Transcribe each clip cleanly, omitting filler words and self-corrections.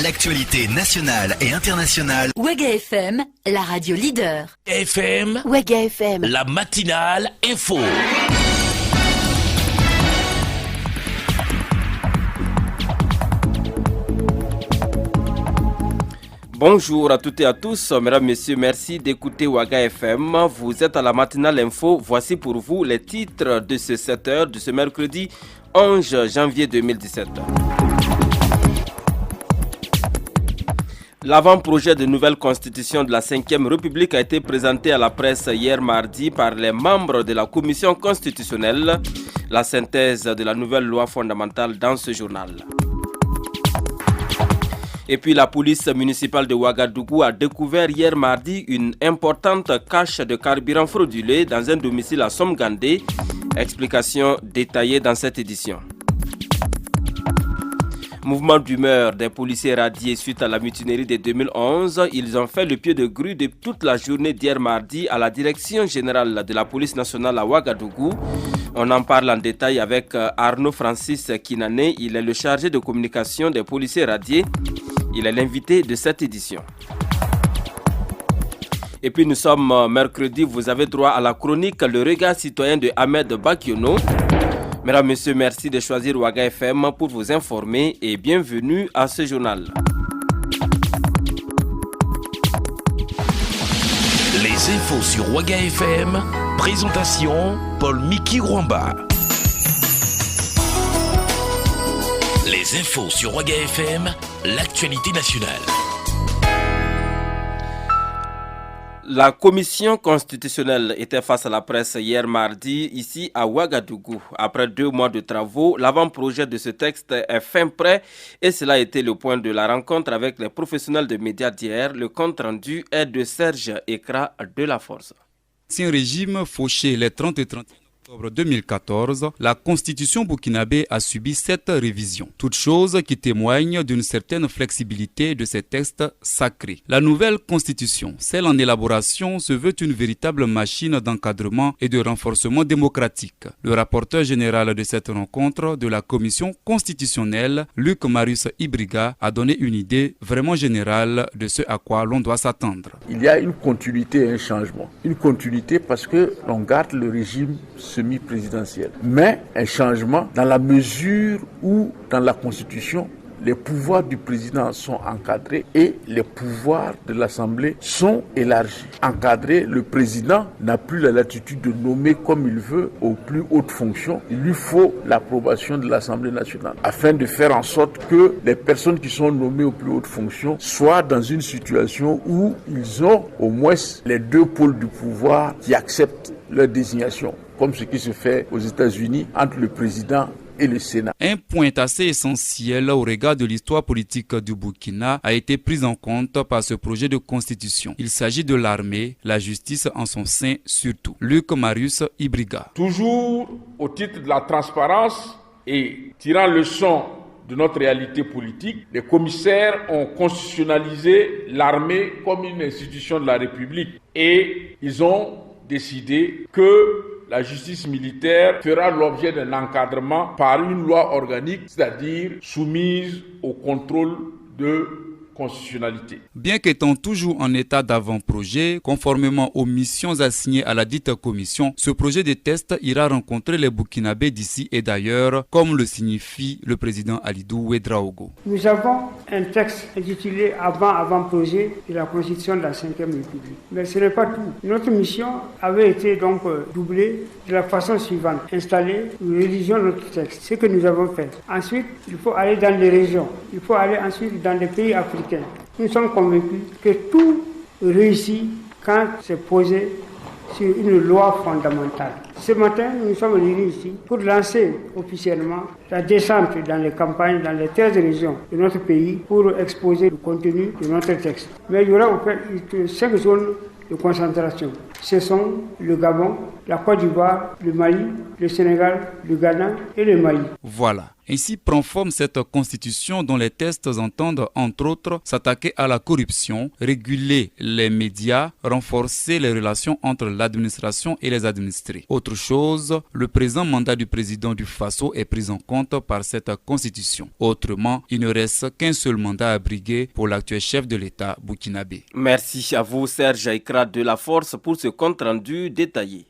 L'actualité nationale et internationale. Ouaga FM, la radio leader. FM, Ouaga FM, la matinale info. Bonjour à toutes et à tous, mesdames, messieurs, merci d'écouter Ouaga FM. Vous êtes à la matinale info. Voici pour vous les titres de ce 7h de ce mercredi 11 janvier 2017. L'avant-projet de nouvelle constitution de la 5e République a été présenté à la presse hier mardi par les membres de la commission constitutionnelle. La synthèse de la nouvelle loi fondamentale dans ce journal. Et puis la police municipale de Ouagadougou a découvert hier mardi une importante cache de carburant frauduleux dans un domicile à Somgandé. Explication détaillée dans cette édition. Mouvement d'humeur des policiers radiés suite à la mutinerie de 2011. Ils ont fait le pied de grue de toute la journée d'hier mardi à la direction générale de la police nationale à Ouagadougou. On en parle en détail avec Arnaud Francis Kinane. Il est le chargé de communication des policiers radiés. Il est l'invité de cette édition. Et puis nous sommes mercredi, vous avez droit à la chronique Le Regard citoyen de Ahmed Bakiono. Mesdames, Messieurs, merci de choisir Ouaga FM pour vous informer et bienvenue à ce journal. Les infos sur Ouaga FM, présentation Paul Miki Rwamba. Les infos sur Ouaga FM, l'actualité nationale. La commission constitutionnelle était face à la presse hier mardi ici à Ouagadougou. Après 2 mois de travaux, l'avant-projet de ce texte est fin prêt et cela a été le point de la rencontre avec les professionnels de médias d'hier. Le compte rendu est de Serge Ekra de la Force. Ancien régime fauché les 30 et 31 octobre 2014, la constitution burkinabé a subi 7 révisions. Toutes choses qui témoignent d'une certaine flexibilité de ces textes sacrés. La nouvelle constitution, celle en élaboration, se veut une véritable machine d'encadrement et de renforcement démocratique. Le rapporteur général de cette rencontre de la commission constitutionnelle, Luc Marius Ibriga, a donné une idée vraiment générale de ce à quoi l'on doit s'attendre. Il y a une continuité et un changement. Une continuité parce que l'on garde le régime semi-présidentiel, mais un changement dans la mesure où, dans la Constitution, les pouvoirs du président sont encadrés et les pouvoirs de l'Assemblée sont élargis. Encadré, le président n'a plus la latitude de nommer comme il veut aux plus hautes fonctions. Il lui faut l'approbation de l'Assemblée nationale afin de faire en sorte que les personnes qui sont nommées aux plus hautes fonctions soient dans une situation où ils ont au moins les 2 pôles du pouvoir qui acceptent leur désignation, comme ce qui se fait aux États-Unis entre le président et le Sénat. Un point assez essentiel au regard de l'histoire politique du Burkina a été pris en compte par ce projet de constitution. Il s'agit de l'armée, la justice en son sein surtout. Luc Marius Ibriga. Toujours au titre de la transparence et tirant leçon de notre réalité politique, les commissaires ont constitutionnalisé l'armée comme une institution de la République et ils ont décidé que la justice militaire fera l'objet d'un encadrement par une loi organique, c'est-à-dire soumise au contrôle de constitutionnalité. Bien qu'étant toujours en état d'avant-projet, conformément aux missions assignées à la dite commission, ce projet de test ira rencontrer les Burkinabés d'ici et d'ailleurs, comme le signifie le président Alidou Ouedraogo. Nous avons un texte intitulé avant-projet de la constitution de la 5e République. Mais ce n'est pas tout. Notre mission avait été donc doublée de la façon suivante. Installer, nous rédigeons notre texte. Ce que nous avons fait. Ensuite, il faut aller dans les régions. Il faut aller ensuite dans les pays africains. Nous sommes convaincus que tout réussit quand c'est posé sur une loi fondamentale. Ce matin, nous sommes réunis ici pour lancer officiellement la descente dans les campagnes, dans les 13 régions de notre pays pour exposer le contenu de notre texte. Mais il y aura en fait 5 zones de concentration. Ce sont le Gabon, la Côte d'Ivoire, le Mali, le Sénégal, le Ghana et le Mali. Voilà. Ainsi prend forme cette constitution dont les textes entendent entre autres s'attaquer à la corruption, réguler les médias, renforcer les relations entre l'administration et les administrés. Autre chose, le présent mandat du président du Faso est pris en compte par cette constitution. Autrement, il ne reste qu'un seul mandat à briguer pour l'actuel chef de l'État burkinabé. Merci à vous Serge Aikra de la Force pour ce compte rendu détaillé.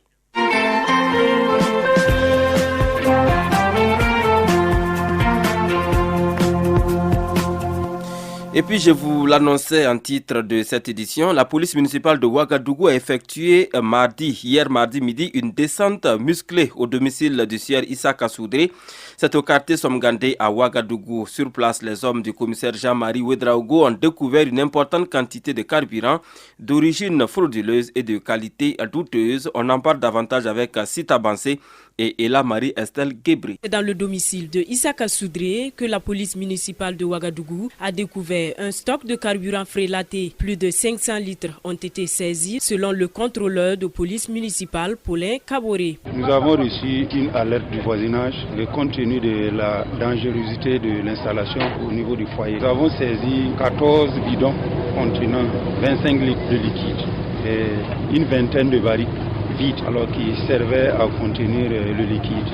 Et puis je vous l'annonçais en titre de cette édition, la police municipale de Ouagadougou a effectué hier mardi midi, une descente musclée au domicile du sieur Issa Kassoudré. C'est au quartier Somgandé à Ouagadougou. Sur place, les hommes du commissaire Jean-Marie Ouedraogo ont découvert une importante quantité de carburant d'origine frauduleuse et de qualité douteuse. On en parle davantage avec Sita Bansé et Ella Marie-Estelle Gebri. C'est dans le domicile de Issa Kassoudré que la police municipale de Ouagadougou a découvert un stock de carburant frélaté. Plus de 500 litres ont été saisis selon le contrôleur de police municipale Paulin Kaboré. Nous avons reçu une alerte du voisinage le compte tenu de la dangerosité de l'installation au niveau du foyer. Nous avons saisi 14 bidons contenant 25 litres de liquide et une vingtaine de barils vides alors qui servaient à contenir le liquide.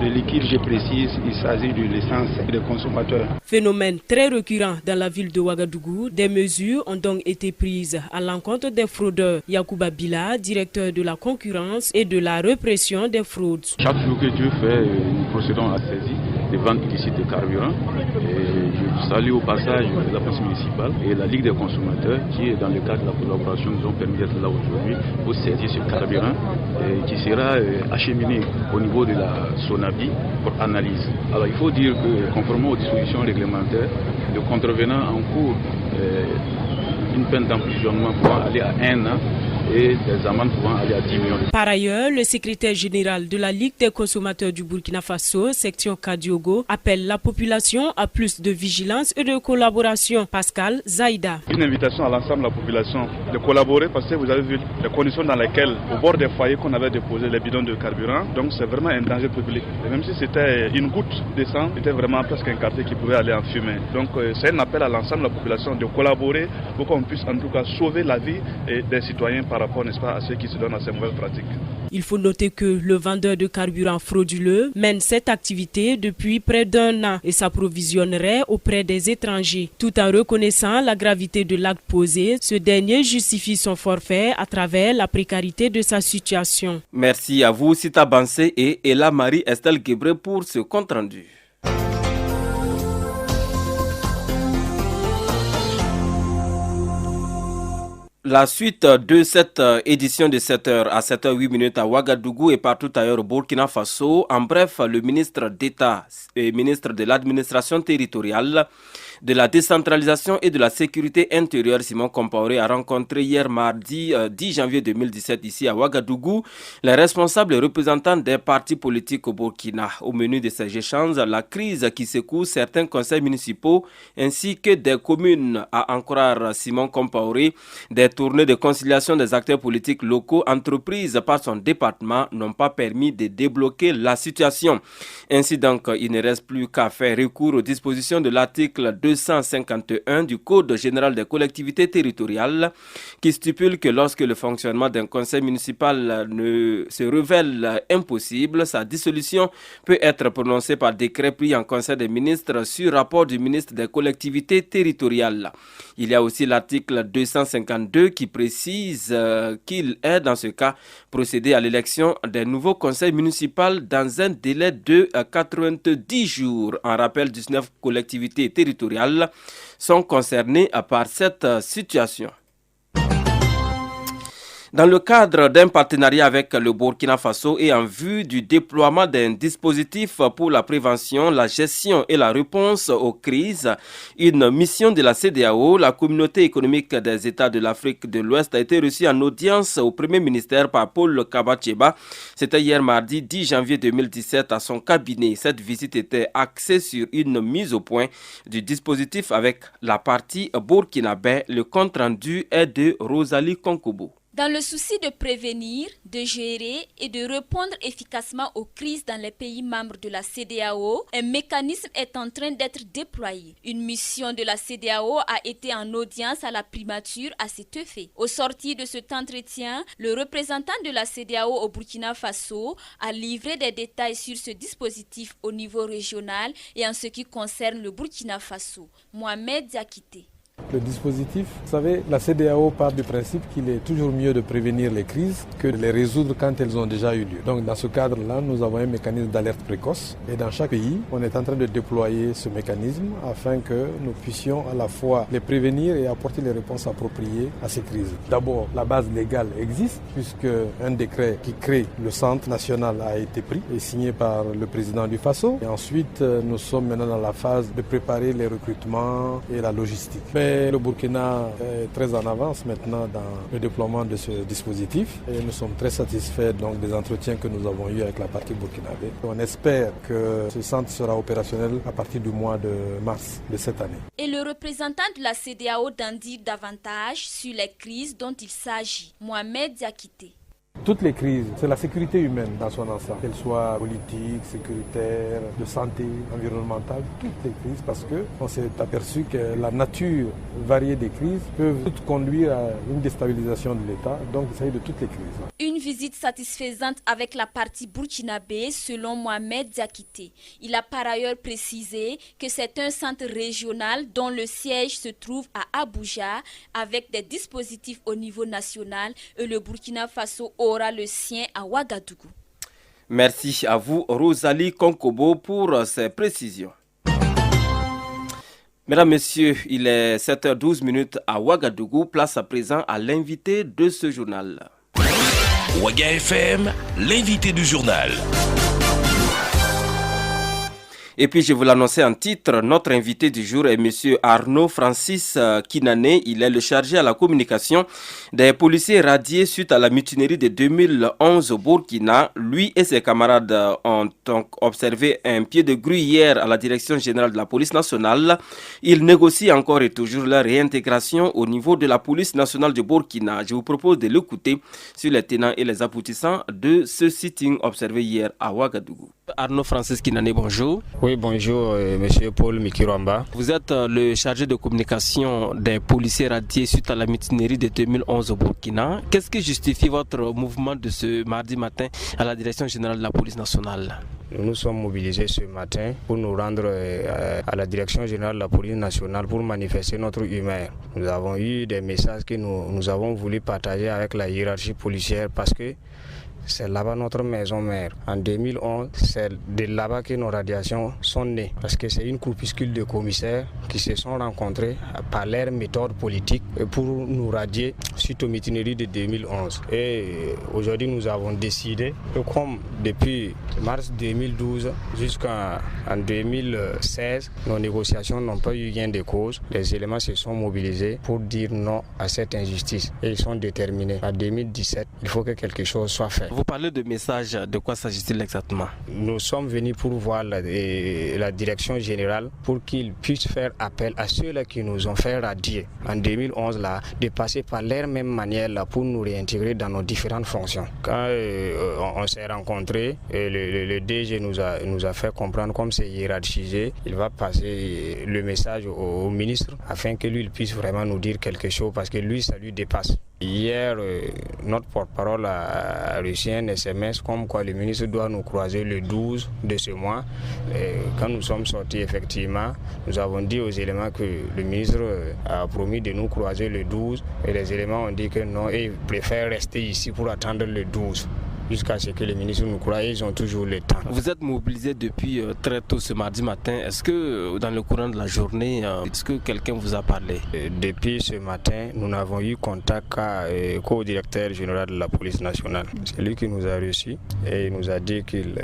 Le liquide, je précise, il s'agit de l'essence des consommateurs. Phénomène très récurrent dans la ville de Ouagadougou. Des mesures ont donc été prises à l'encontre des fraudeurs. Yacouba Bila, directeur de la concurrence et de la répression des fraudes. Chaque jour que Dieu fait, nous procédons à saisie des ventes illicites de carburant. Et je salue au passage la police municipale et la Ligue des consommateurs qui, dans le cadre de la collaboration, nous ont permis d'être là aujourd'hui pour saisir ce carburant qui sera acheminé au niveau de la SONAVI pour analyse. Alors il faut dire que conformément aux dispositions réglementaires, le contrevenant encourt une peine d'emprisonnement pouvant aller à 1 an et des amendes pouvant aller à 10 millions. Par ailleurs, le secrétaire général de la Ligue des consommateurs du Burkina Faso, section Kadiogo, appelle la population à plus de vigilance et de collaboration. Pascal Zaïda. Une invitation à l'ensemble de la population de collaborer parce que vous avez vu les conditions dans lesquelles, au bord des foyers qu'on avait déposé les bidons de carburant, donc c'est vraiment un danger public. Et même si c'était une goutte de sang, c'était vraiment presque un quartier qui pouvait aller en fumée. Donc c'est un appel à l'ensemble de la population de collaborer pour qu'on puisse en tout cas sauver la vie des citoyens par rapport, n'est-ce pas, à ceux qui se donnent à ces mauvaises pratiques. Il faut noter que le vendeur de carburant frauduleux mène cette activité depuis près d'1 an et s'approvisionnerait auprès des étrangers. Tout en reconnaissant la gravité de l'acte posé, ce dernier justifie son forfait à travers la précarité de sa situation. Merci à vous, Sita Bansé et Ella Marie-Estelle Gebré pour ce compte rendu. La suite de cette édition de 7h à 7h08 à Ouagadougou et partout ailleurs au Burkina Faso. En bref, le ministre d'État et ministre de l'administration territoriale, de la décentralisation et de la sécurité intérieure, Simon Compaoré, a rencontré hier mardi 10 janvier 2017 ici à Ouagadougou les responsables et représentants des partis politiques au Burkina. Au menu de ces échanges, la crise qui secoue certains conseils municipaux ainsi que des communes, à en croire Simon Compaoré. Des tournées de conciliation des acteurs politiques locaux entreprises par son département n'ont pas permis de débloquer la situation. Ainsi donc, il ne reste plus qu'à faire recours aux dispositions de l'article 251 du Code général des collectivités territoriales qui stipule que lorsque le fonctionnement d'un conseil municipal se révèle impossible, sa dissolution peut être prononcée par décret pris en conseil des ministres sur rapport du ministre des collectivités territoriales. Il y a aussi l'article 252 qui précise qu'il est dans ce cas procédé à l'élection des nouveaux conseils municipaux dans un délai de 90 jours. En rappel, 19 collectivités territoriales sont concernées par cette situation. Dans le cadre d'un partenariat avec le Burkina Faso et en vue du déploiement d'un dispositif pour la prévention, la gestion et la réponse aux crises, une mission de la CEDEAO, la communauté économique des États de l'Afrique de l'Ouest, a été reçue en audience au Premier ministère par Paul Kabacheba. C'était hier mardi 10 janvier 2017 à son cabinet. Cette visite était axée sur une mise au point du dispositif avec la partie burkinabé. Le compte rendu est de Rosalie Konkobo. Dans le souci de prévenir, de gérer et de répondre efficacement aux crises dans les pays membres de la CEDEAO, un mécanisme est en train d'être déployé. Une mission de la CEDEAO a été en audience à la primature à cet effet. Au sortir de cet entretien, le représentant de la CEDEAO au Burkina Faso a livré des détails sur ce dispositif au niveau régional et en ce qui concerne le Burkina Faso. Mohamed Diakité. Le dispositif, vous savez, la CEDEAO part du principe qu'il est toujours mieux de prévenir les crises que de les résoudre quand elles ont déjà eu lieu. Donc dans ce cadre-là, nous avons un mécanisme d'alerte précoce et dans chaque pays, on est en train de déployer ce mécanisme afin que nous puissions à la fois les prévenir et apporter les réponses appropriées à ces crises. D'abord, la base légale existe puisque un décret qui crée le centre national a été pris et signé par le président du Faso. Et ensuite, nous sommes maintenant dans la phase de préparer les recrutements et la logistique. Le Burkina est très en avance maintenant dans le déploiement de ce dispositif et nous sommes très satisfaits donc, des entretiens que nous avons eus avec la partie burkinabé. On espère que ce centre sera opérationnel à partir du mois de mars de cette année. Et le représentant de la CEDEAO d'en dire davantage sur les crises dont il s'agit, Mohamed Diakité. Toutes les crises, c'est la sécurité humaine dans son ensemble, qu'elle soit politique, sécuritaire, de santé, environnementale, toutes les crises, parce qu'on s'est aperçu que la nature variée des crises peut toutes conduire à une déstabilisation de l'État, donc il s'agit de toutes les crises. Une visite satisfaisante avec la partie burkinabé selon Mohamed Diakité. Il a par ailleurs précisé que c'est un centre régional dont le siège se trouve à Abuja avec des dispositifs au niveau national et le Burkina Faso aura le sien à Ouagadougou. Merci à vous, Rosalie Konkobo, pour ces précisions. Mesdames, Messieurs, il est 7h12 à Ouagadougou. Place à présent à l'invité de ce journal. Ouaga FM, l'invité du journal. Et puis, je vous l'annonçais en titre, notre invité du jour est M. Arnaud Francis Kinane. Il est le chargé à la communication des policiers radiés suite à la mutinerie de 2011 au Burkina. Lui et ses camarades ont donc observé un pied de grue hier à la direction générale de la police nationale. Ils négocient encore et toujours leur réintégration au niveau de la police nationale du Burkina. Je vous propose de l'écouter sur les tenants et les aboutissants de ce sitting observé hier à Ouagadougou. Arnaud Francis Kinane, bonjour. Oui, bonjour, monsieur Paul Miki Rwamba. Vous êtes le chargé de communication des policiers radiés suite à la mutinerie de 2011 au Burkina. Qu'est-ce qui justifie votre mouvement de ce mardi matin à la direction générale de la police nationale? Nous nous sommes mobilisés ce matin pour nous rendre à la direction générale de la police nationale pour manifester notre humeur. Nous avons eu des messages que nous avons voulu partager avec la hiérarchie policière parce que c'est là-bas notre maison mère. En 2011, c'est de là-bas que nos radiations sont nées. Parce que c'est une groupuscule de commissaires qui se sont rencontrés par leur méthode politique pour nous radier suite aux mutineries de 2011. Et aujourd'hui, nous avons décidé que comme depuis mars 2012 jusqu'en 2016, nos négociations n'ont pas eu gain de cause. Les éléments se sont mobilisés pour dire non à cette injustice. Et ils sont déterminés. En 2017, il faut que quelque chose soit fait. Vous parlez de messages, de quoi s'agit-il exactement? Nous sommes venus pour voir la direction générale pour qu'ils puissent faire appel à ceux-là qui nous ont fait radier en 2011 là, de passer par leur même manière là, pour nous réintégrer dans nos différentes fonctions. Quand on s'est rencontrés, le DG nous a fait comprendre comme c'est hiérarchisé, il va passer le message au ministre afin que lui il puisse vraiment nous dire quelque chose parce que lui ça lui dépasse. Hier, notre porte-parole a reçu un SMS comme quoi le ministre doit nous croiser le 12 de ce mois. Et quand nous sommes sortis, effectivement, nous avons dit aux éléments que le ministre a promis de nous croiser le 12 et les éléments ont dit que non, et ils préfèrent rester ici pour attendre le 12. Jusqu'à ce que les ministres nous croient, ils ont toujours le temps. Vous êtes mobilisé depuis très tôt ce mardi matin. Est-ce que dans le courant de la journée, est-ce que quelqu'un vous a parlé? Depuis ce matin, nous n'avons eu contact qu'au directeur général de la police nationale. C'est lui qui nous a reçus et il nous a dit qu'il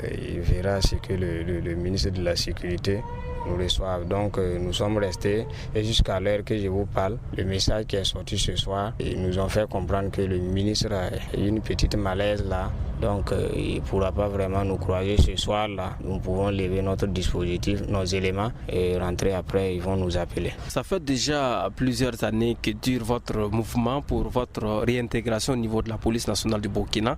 verra ce que le ministre de la Sécurité nous reçoivent. Donc nous sommes restés et jusqu'à l'heure que je vous parle, le message qui est sorti ce soir, ils nous ont fait comprendre que le ministre a eu une petite malaise là Donc il ne pourra pas vraiment nous croiser ce soir-là. Nous pouvons lever notre dispositif, nos éléments et rentrer après, ils vont nous appeler. Ça fait déjà plusieurs années que dure votre mouvement pour votre réintégration au niveau de la police nationale du Burkina.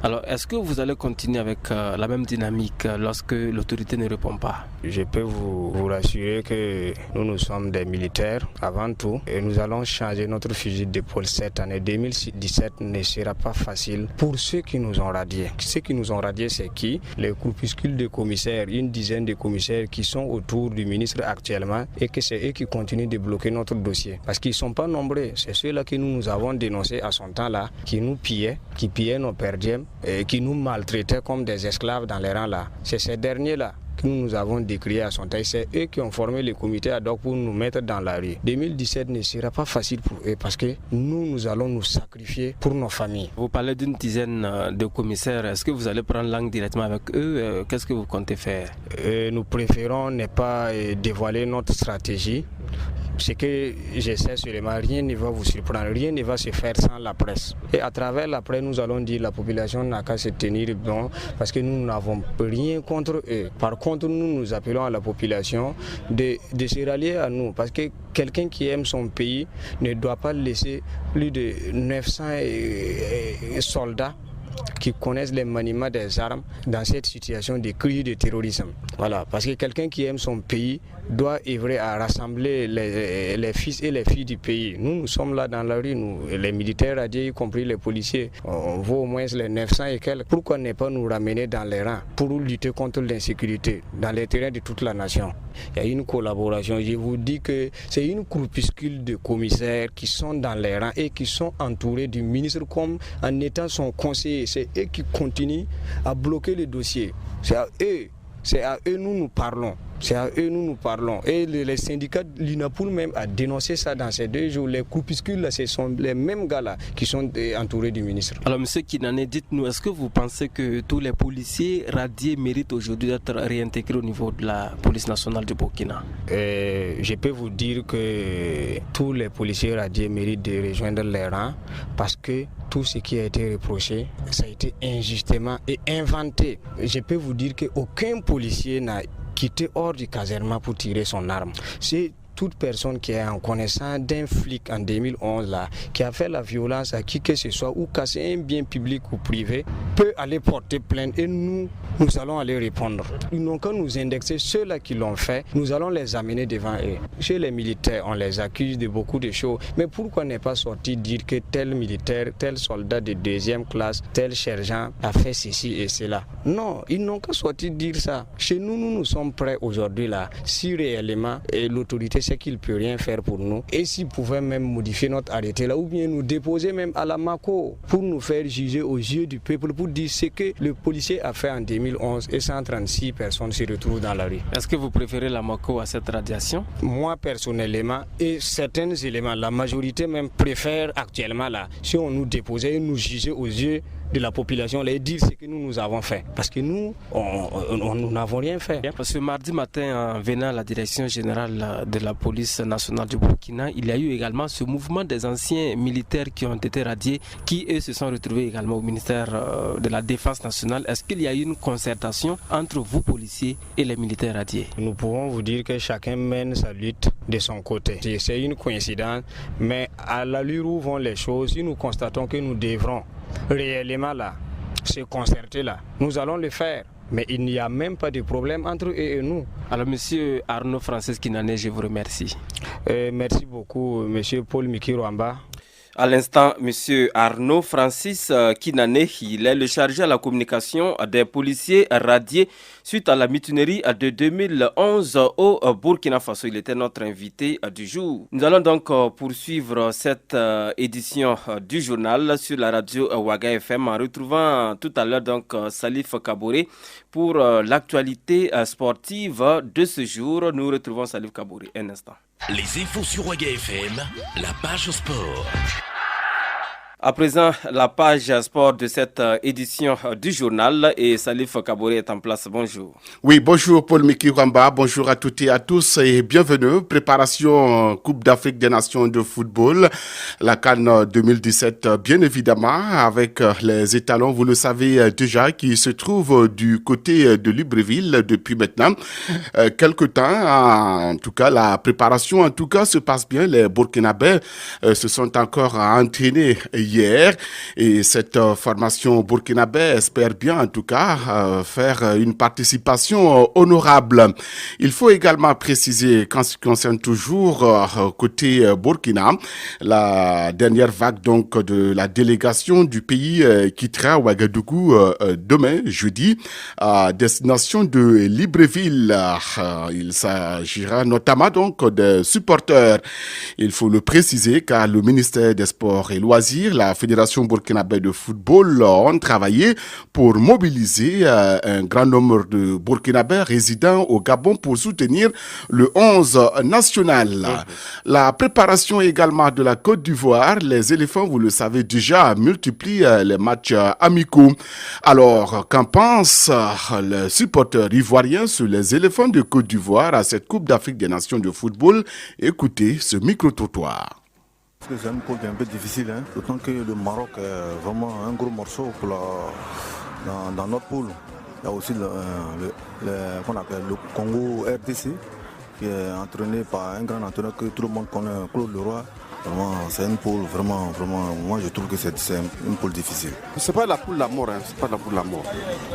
Alors est-ce que vous allez continuer avec la même dynamique lorsque l'autorité ne répond pas? Je peux vous rassurer que nous sommes des militaires avant tout et nous allons changer notre fusil d'épaule cette année. 2017 ne sera pas facile pour ceux qui nous ont radiés. Ceux qui nous ont radiés, c'est qui? Les groupuscules de commissaires, une dizaine de commissaires qui sont autour du ministre actuellement et que c'est eux qui continuent de bloquer notre dossier. Parce qu'ils ne sont pas nombreux. C'est ceux-là que nous avons dénoncés à son temps-là, qui nous pillaient, qui pillaient nos per diem et qui nous maltraitaient comme des esclaves dans les rangs-là. C'est ces derniers-là que nous avons décrié à son temps. C'est eux qui ont formé le comité ad hoc pour nous mettre dans la rue. 2017 ne sera pas facile pour eux parce que nous allons nous sacrifier pour nos familles. Vous parlez d'une dizaine de commissaires. Est-ce que vous allez prendre langue directement avec eux? Qu'est-ce que vous comptez faire? Nous préférons ne pas dévoiler notre stratégie. Ce que je sais seulement, rien ne va vous surprendre, rien ne va se faire sans la presse. Et à travers la presse, nous allons dire que la population n'a qu'à se tenir bon parce que nous n'avons rien contre eux. Par contre, nous appelons à la population de se rallier à nous parce que quelqu'un qui aime son pays ne doit pas laisser plus de 900 soldats qui connaissent les maniements des armes dans cette situation de crise de terrorisme. Voilà, parce que quelqu'un qui aime son pays doit œuvrer à rassembler les fils et les filles du pays. Nous sommes là dans la rue, nous, les militaires radiés, y compris les policiers, on vaut au moins les 900 et quelques. Pourquoi ne pas nous ramener dans les rangs pour lutter contre l'insécurité dans les terrains de toute la nation? Il y a une collaboration, je vous dis que c'est une groupuscule de commissaires qui sont dans les rangs et qui sont entourés du ministre comme en étant son conseiller. C'est eux qui continuent à bloquer le dossier. C'est à eux nous parlons. C'est à eux nous parlons. Et les syndicats de l'UNAPOL même a dénoncé ça dans ces 2 jours. Les groupuscules, ce sont les mêmes gars-là qui sont entourés du ministre. Alors, M. Kinane, dites-nous, est-ce que vous pensez que tous les policiers radiés méritent aujourd'hui d'être réintégrés au niveau de la police nationale du Burkina? Je peux vous dire que tous les policiers radiés méritent de rejoindre les rangs parce que tout ce qui a été reproché, ça a été injustement et inventé. Je peux vous dire qu'aucun policier n'a quitté hors du casernement pour tirer son arme. C'est toute personne qui est en connaissance d'un flic en 2011 là, qui a fait la violence à qui que ce soit ou cassé un bien public ou privé, peut aller porter plainte et nous allons aller répondre. Ils n'ont qu'à nous indexer ceux-là qui l'ont fait, nous allons les amener devant eux. Chez les militaires, on les accuse de beaucoup de choses, mais pourquoi ne pas sortir dire que tel militaire, tel soldat de 2e classe, tel sergent a fait ceci et cela? Non, ils n'ont qu'à sortir dire ça. Chez nous, nous sommes prêts aujourd'hui là, si réellement l'autorité sait qu'il ne peut rien faire pour nous, et s'il pouvait même modifier notre arrêté là, ou bien nous déposer même à la MACO pour nous faire juger aux yeux du peuple, pour dire ce que le policier a fait en 2011 et 136 personnes se retrouvent dans la rue. Est-ce que vous préférez la MACO à cette radiation? Moi personnellement, et certains éléments, la majorité même préfère actuellement là, si on nous déposait et nous jugeait aux yeux de la population, les dire ce que nous avons fait. Parce que nous n'avons rien fait. Parce que mardi matin, en venant à la direction générale de la police nationale du Burkina, il y a eu également ce mouvement des anciens militaires qui ont été radiés, qui eux se sont retrouvés également au ministère de la Défense nationale. Est-ce qu'il y a eu une concertation entre vous, policiers, et les militaires radiés? Nous pouvons vous dire que chacun mène sa lutte de son côté. C'est une coïncidence, mais à l'allure où vont les choses, si nous constatons que nous devrons réellement là, se concerter là, nous allons le faire. Mais il n'y a même pas de problème entre eux et nous. Alors, monsieur Arnaud Francis Kinane, je vous remercie. Merci beaucoup, monsieur Paul Miki Rwamba. À l'instant, M. Arnaud Francis Kinane, il est le chargé à la communication des policiers radiés suite à la mutinerie de 2011 au Burkina Faso. Il était notre invité du jour. Nous allons donc poursuivre cette édition du journal sur la radio Ouaga FM en retrouvant tout à l'heure donc Salif Kabouré pour l'actualité sportive de ce jour. Nous retrouvons Salif Kabouré un instant. Les infos sur Ouaga FM, la page sport. À présent, la page sport de cette édition du journal et Salif Kaboré est en place. Bonjour. Oui, bonjour Paul Miki Rwamba, bonjour à toutes et à tous et bienvenue. Préparation Coupe d'Afrique des Nations de football, la CAN 2017 bien évidemment avec les étalons, vous le savez déjà, qui se trouvent du côté de Libreville depuis maintenant quelque temps. En tout cas, la préparation se passe bien. Les Burkinabés se sont encore entraînés hier et cette formation burkinabé espère bien en tout cas faire une participation honorable. Il faut également préciser qu'en ce qui concerne toujours côté Burkina, la dernière vague donc de la délégation du pays quittera Ouagadougou demain jeudi à destination de Libreville. Il s'agira notamment donc des supporters. Il faut le préciser car le ministère des Sports et Loisirs, la Fédération burkinabé de football ont travaillé pour mobiliser un grand nombre de Burkinabés résidant au Gabon pour soutenir le 11 national. La préparation également de la Côte d'Ivoire, les éléphants, vous le savez déjà, multiplient les matchs amicaux. Alors, qu'en pensent les supporters ivoiriens sur les éléphants de Côte d'Ivoire à cette Coupe d'Afrique des Nations de football? Écoutez ce micro-trottoir. C'est une poule un peu difficile, d'autant que le Maroc est vraiment un gros morceau pour dans notre poule. Il y a aussi qu'on appelle le Congo RDC, qui est entraîné par un grand entraîneur que tout le monde connaît, Claude Leroy. Vraiment, c'est une poule vraiment, moi je trouve que c'est une poule difficile. C'est pas la poule de la mort, c'est pas la poule de la mort.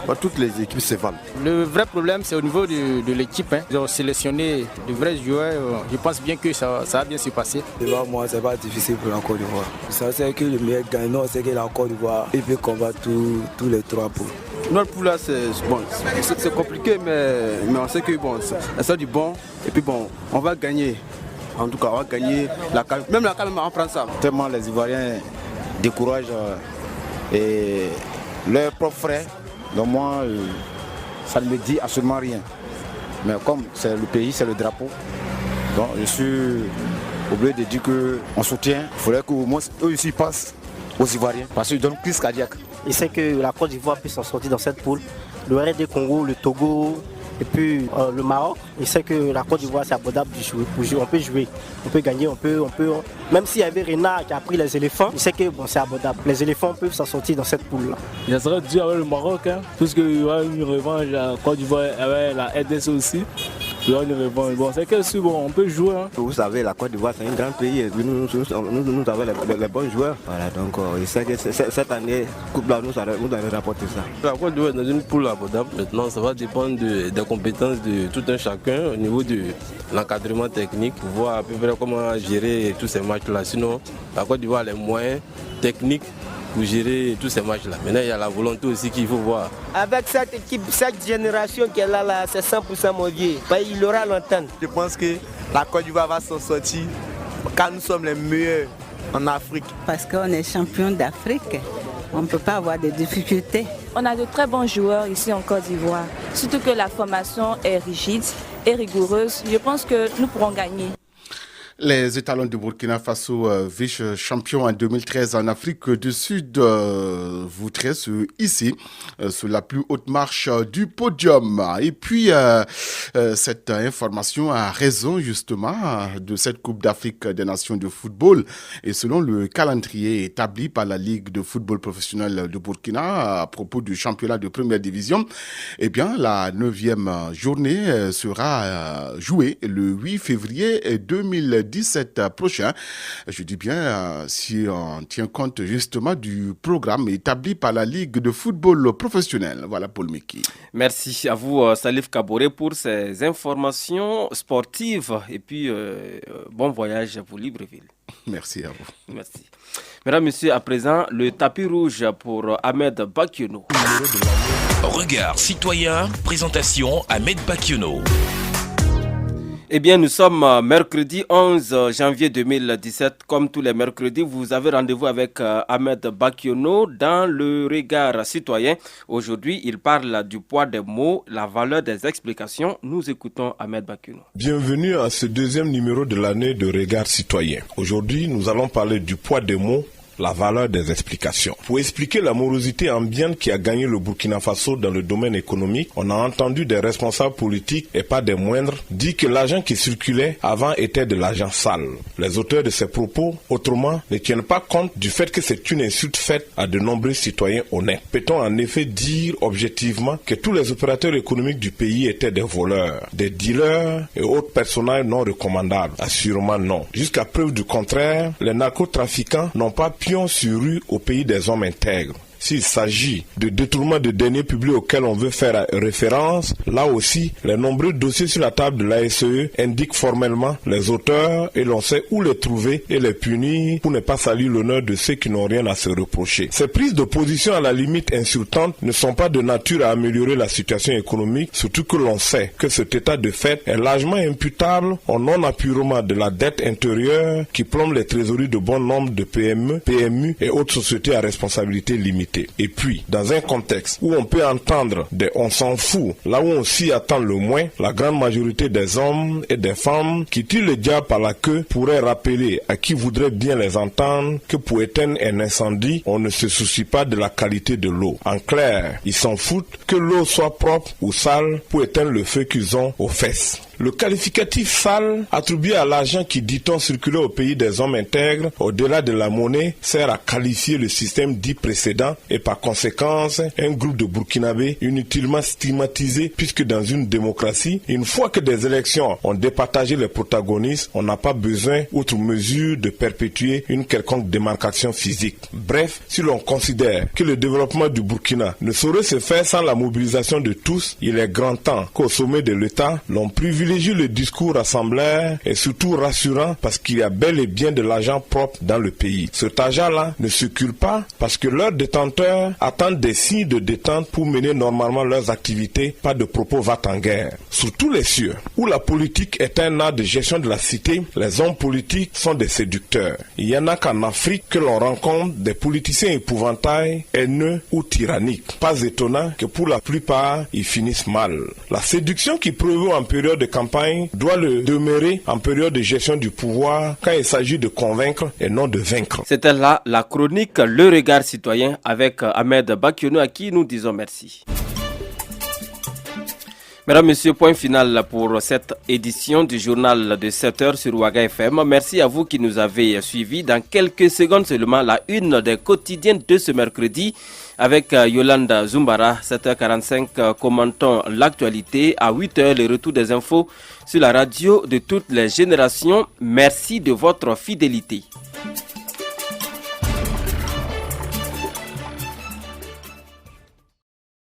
Pas toutes les équipes se valent. Le vrai problème c'est au niveau de l'équipe. Ils ont sélectionné de vrais joueurs. Je pense bien que ça va bien se passer. Moi, c'est pas difficile pour la Côte d'Ivoire. Ça c'est que le meilleur gagnant, c'est que la Côte d'Ivoire il peut combattre tous les trois poules. Notre poule là c'est compliqué mais on sait que c'est du bon et puis on va gagner. En tout cas, on va gagner la CAN. Même la CAN, on prend ça. Tellement les Ivoiriens découragent et leurs propres frères. Donc moi, ça ne me dit absolument rien. Mais comme c'est le pays, c'est le drapeau, donc je suis obligé de dire qu'on soutient. Il faudrait qu'au moins eux ici passent aux Ivoiriens parce qu'ils donnent crise cardiaque. Il sait que la Côte d'Ivoire peut s'en sortir dans cette poule. Le RD Congo, le Togo, et puis le Maroc, il sait que la Côte d'Ivoire c'est abordable pour jouer. On peut jouer, on peut gagner, on peut. Même s'il y avait Renard qui a pris les éléphants, il sait que c'est abordable. Les éléphants peuvent s'en sortir dans cette poule là. Il serait dur avec le Maroc, puisqu'il y aura une revanche à la Côte d'Ivoire avec la RDC aussi. Il y aura une revanche. C'est que on peut jouer. Vous savez, la Côte d'Ivoire c'est un grand pays. Nous avons les bons joueurs. Voilà, donc il sait que cette année, Coupe là, nous allons rapporter ça. La Côte d'Ivoire est dans une poule abordable. Maintenant, ça va dépendre des compétences de tout un chacun au niveau de l'encadrement technique pour voir à peu près comment gérer tous ces matchs-là. Sinon, la Côte d'Ivoire a les moyens techniques pour gérer tous ces matchs-là. Maintenant, il y a la volonté aussi qu'il faut voir. Avec cette équipe, cette génération qui est là, c'est 100% mon vieux. Il aura longtemps. Je pense que la Côte d'Ivoire va s'en sortir car nous sommes les meilleurs en Afrique. Parce qu'on est champion d'Afrique, on ne peut pas avoir de difficultés. On a de très bons joueurs ici en Côte d'Ivoire. Surtout que la formation est rigide et rigoureuse. Je pense que nous pourrons gagner. Les étalons de Burkina Faso, vice-champion en 2013 en Afrique du Sud, voudraient se hisser sur la plus haute marche du podium. Et puis, cette information a raison justement de cette Coupe d'Afrique des Nations de football. Et selon le calendrier établi par la Ligue de football professionnel de Burkina à propos du championnat de première division, eh bien, la 9e journée sera jouée le 8 février 2017 prochain. Je dis bien si on tient compte justement du programme établi par la Ligue de football professionnel. Voilà Paul Miki. Merci à vous Salif Kaboré pour ces informations sportives et puis bon voyage pour Libreville. Merci à vous. Merci. Mesdames, Messieurs, à présent, le tapis rouge pour Ahmed Bakiono. Regard citoyen, présentation Ahmed Bakiono. Eh bien, nous sommes mercredi 11 janvier 2017. Comme tous les mercredis, vous avez rendez-vous avec Ahmed Bakiono dans le regard citoyen. Aujourd'hui, il parle du poids des mots, la valeur des explications. Nous écoutons Ahmed Bakiono. Bienvenue à ce deuxième numéro de l'année de regard citoyen. Aujourd'hui, nous allons parler du poids des mots, la valeur des explications. Pour expliquer la morosité ambiante qui a gagné le Burkina Faso dans le domaine économique, on a entendu des responsables politiques, et pas des moindres, dire que l'argent qui circulait avant était de l'argent sale. Les auteurs de ces propos, autrement, ne tiennent pas compte du fait que c'est une insulte faite à de nombreux citoyens honnêtes. Peut-on en effet dire objectivement que tous les opérateurs économiques du pays étaient des voleurs, des dealers et autres personnages non recommandables? Assurément non. Jusqu'à preuve du contraire, les narcotrafiquants n'ont pas pion sur rue au pays des hommes intègres. S'il s'agit de détournement de deniers publics auxquels on veut faire référence, là aussi, les nombreux dossiers sur la table de la SEE indiquent formellement les auteurs et l'on sait où les trouver et les punir pour ne pas salir l'honneur de ceux qui n'ont rien à se reprocher. Ces prises de position à la limite insultantes ne sont pas de nature à améliorer la situation économique, surtout que l'on sait que cet état de fait est largement imputable au non-apurement de la dette intérieure qui plombe les trésoreries de bon nombre de PME, PMU et autres sociétés à responsabilité limitée. Et puis, dans un contexte où on peut entendre des « on s'en fout », là où on s'y attend le moins, la grande majorité des hommes et des femmes qui tirent le diable par la queue pourraient rappeler à qui voudrait bien les entendre que pour éteindre un incendie, on ne se soucie pas de la qualité de l'eau. En clair, ils s'en foutent que l'eau soit propre ou sale pour éteindre le feu qu'ils ont aux fesses. Le qualificatif sale attribué à l'argent qui, dit-on, circulait au pays des hommes intègres, au-delà de la monnaie, sert à qualifier le système dit précédent et par conséquence un groupe de Burkinabés inutilement stigmatisé puisque dans une démocratie, une fois que des élections ont départagé les protagonistes, on n'a pas besoin, outre mesure, de perpétuer une quelconque démarcation physique. Bref, si l'on considère que le développement du Burkina ne saurait se faire sans la mobilisation de tous, il est grand temps qu'au sommet de l'État, l'on privilégie le discours rassemblaire et surtout rassurant parce qu'il y a bel et bien de l'argent propre dans le pays. Cet argent-là ne circule pas parce que leurs détenteurs attendent des signes de détente pour mener normalement leurs activités, pas de propos va-t-en-guerre. Sur tous les cieux, où la politique est un art de gestion de la cité, les hommes politiques sont des séducteurs. Il y en a qu'en Afrique que l'on rencontre des politiciens épouvantails, haineux ou tyranniques. Pas étonnant que pour la plupart, ils finissent mal. La séduction qui prévaut en période de campagne doit le demeurer en période de gestion du pouvoir quand il s'agit de convaincre et non de vaincre. C'était là la chronique Le Regard Citoyen avec Ahmed Bakiono à qui nous disons merci. Mesdames, Messieurs, point final pour cette édition du journal de 7h sur Ouaga FM. Merci à vous qui nous avez suivis. Dans quelques secondes seulement, la une des quotidiennes de ce mercredi avec Yolanda Zumbara. 7h45, commentons l'actualité. À 8h, le retour des infos sur la radio de toutes les générations. Merci de votre fidélité.